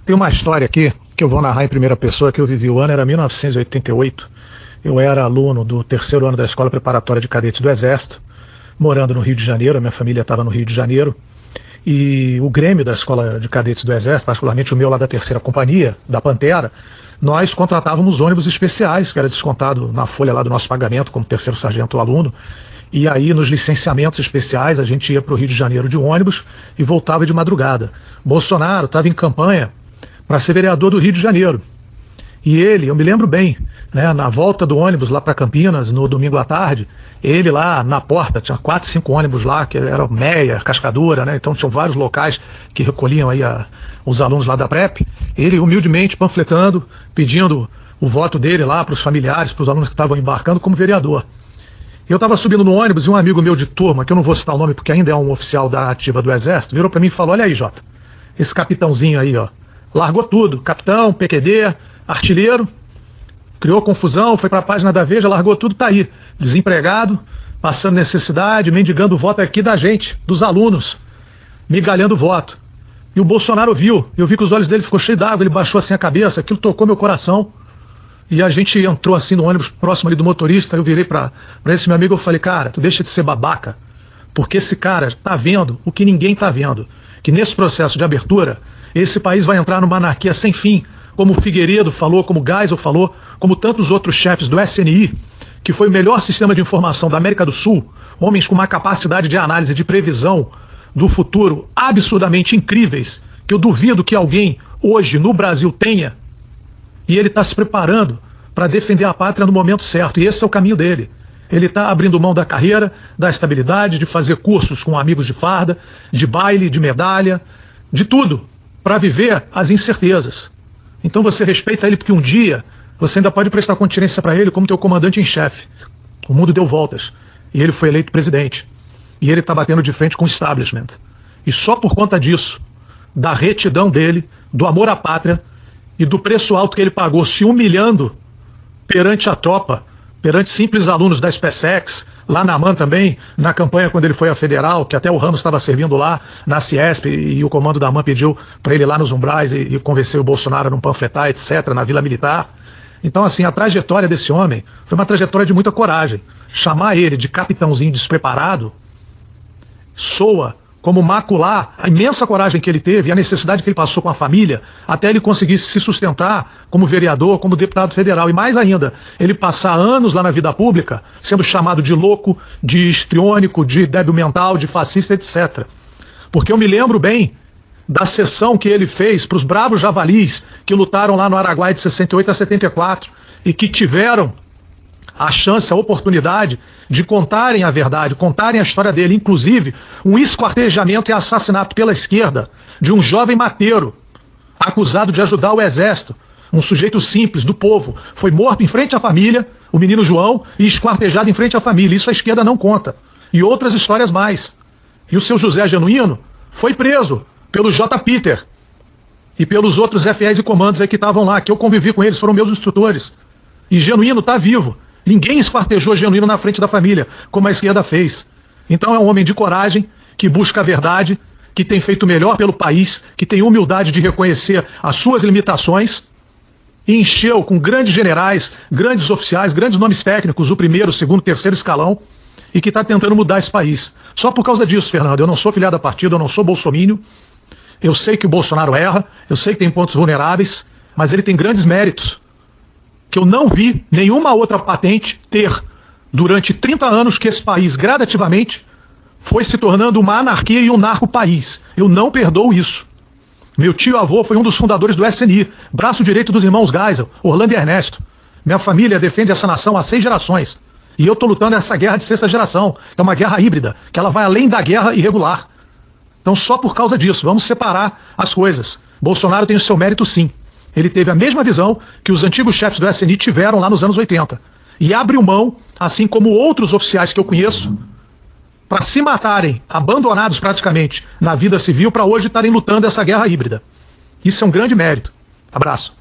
Tem uma história aqui que eu vou narrar em primeira pessoa que eu vivi. O ano era 1988. Eu era aluno do terceiro ano da Escola Preparatória de Cadetes do Exército, morando no Rio de Janeiro. A minha família estava no Rio de Janeiro. E o Grêmio da Escola de Cadetes do Exército, particularmente o meu lá da terceira companhia, da Pantera, nós contratávamos ônibus especiais, que era descontado na folha lá do nosso pagamento, como terceiro sargento aluno. E aí, nos licenciamentos especiais, a gente ia para o Rio de Janeiro de ônibus e voltava de madrugada. Bolsonaro estava em campanha para ser vereador do Rio de Janeiro. E ele, eu me lembro bem, né, na volta do ônibus lá para Campinas, no domingo à tarde, ele lá na porta, tinha 4, 5 ônibus lá, que eram Meia, Cascadura, né, então tinham vários locais que recolhiam aí os alunos lá da PrEP, ele humildemente panfletando, pedindo o voto dele lá para os familiares, para os alunos que estavam embarcando como vereador. Eu estava subindo no ônibus e um amigo meu de turma, que eu não vou citar o nome porque ainda é um oficial da ativa do Exército, virou para mim e falou: olha aí, Jota, esse capitãozinho aí, ó, largou tudo, capitão, PQD, artilheiro, criou confusão, foi para a página da Veja, largou tudo, tá aí, desempregado, passando necessidade, mendigando voto aqui da gente, dos alunos, migalhando voto. E o Bolsonaro viu, eu vi que os olhos dele ficou cheio d'água, ele baixou assim a cabeça, aquilo tocou meu coração. E a gente entrou assim no ônibus próximo ali do motorista, eu virei para esse meu amigo e falei: cara, tu deixa de ser babaca, porque esse cara tá vendo o que ninguém tá vendo, que nesse processo de abertura, esse país vai entrar numa anarquia sem fim, como o Figueiredo falou, como o Geisel falou, como tantos outros chefes do SNI, que foi o melhor sistema de informação da América do Sul, homens com uma capacidade de análise e de previsão do futuro absurdamente incríveis, que eu duvido que alguém hoje no Brasil tenha. E ele está se preparando para defender a pátria no momento certo. E esse é o caminho dele. Ele está abrindo mão da carreira, da estabilidade, de fazer cursos com amigos de farda, de baile, de medalha, de tudo, para viver as incertezas. Então você respeita ele porque um dia você ainda pode prestar continência para ele como teu comandante em chefe. O mundo deu voltas e ele foi eleito presidente. E ele está batendo de frente com o establishment. E só por conta disso, da retidão dele, do amor à pátria, e do preço alto que ele pagou, se humilhando perante a tropa, perante simples alunos da SpaceX, lá na AMAN também, na campanha quando ele foi à Federal, que até o Ramos estava servindo lá na Ciesp, e o comando da AMAN pediu para ele ir lá nos umbrais e convencer o Bolsonaro a não panfletar, etc., na Vila Militar. Então, assim, a trajetória desse homem foi uma trajetória de muita coragem. Chamar ele de capitãozinho despreparado soa como macular a imensa coragem que ele teve e a necessidade que ele passou com a família até ele conseguir se sustentar como vereador, como deputado federal. E mais ainda, ele passar anos lá na vida pública sendo chamado de louco, de histriônico, de débil mental, de fascista, etc. Porque eu me lembro bem da sessão que ele fez para os bravos javalis que lutaram lá no Araguaia de 68 a 74 e que tiveram a chance, a oportunidade de contarem a verdade, contarem a história dele, inclusive um esquartejamento e assassinato pela esquerda de um jovem mateiro, acusado de ajudar o exército, um sujeito simples, do povo, foi morto em frente à família, o menino João, e esquartejado em frente à família. Isso a esquerda não conta. E outras histórias mais. E o seu José Genuíno foi preso pelo J. Peter e pelos outros FEs e comandos aí que estavam lá, que eu convivi com eles, foram meus instrutores. E Genuíno está vivo. Ninguém esquartejou Genuíno na frente da família, como a esquerda fez. Então é um homem de coragem, que busca a verdade, que tem feito o melhor pelo país, que tem humildade de reconhecer as suas limitações, e encheu com grandes generais, grandes oficiais, grandes nomes técnicos, o primeiro, o segundo, o terceiro escalão, e que está tentando mudar esse país. Só por causa disso, Fernando, eu não sou filiado a partido, eu não sou bolsomínio, eu sei que o Bolsonaro erra, eu sei que tem pontos vulneráveis, mas ele tem grandes méritos, que eu não vi nenhuma outra patente ter durante 30 anos que esse país gradativamente foi se tornando uma anarquia e um narco-país. Eu não perdoo isso. Meu tio-avô foi um dos fundadores do SNI, braço direito dos irmãos Geisel, Orlando e Ernesto. Minha família defende essa nação há 6 gerações. E eu estou lutando essa guerra de 6ª geração, que é uma guerra híbrida, que ela vai além da guerra irregular. Então só por causa disso, vamos separar as coisas. Bolsonaro tem o seu mérito sim. Ele teve a mesma visão que os antigos chefes do SNI tiveram lá nos anos 80. E abriu mão, assim como outros oficiais que eu conheço, para se matarem, abandonados praticamente na vida civil, para hoje estarem lutando essa guerra híbrida. Isso é um grande mérito. Abraço.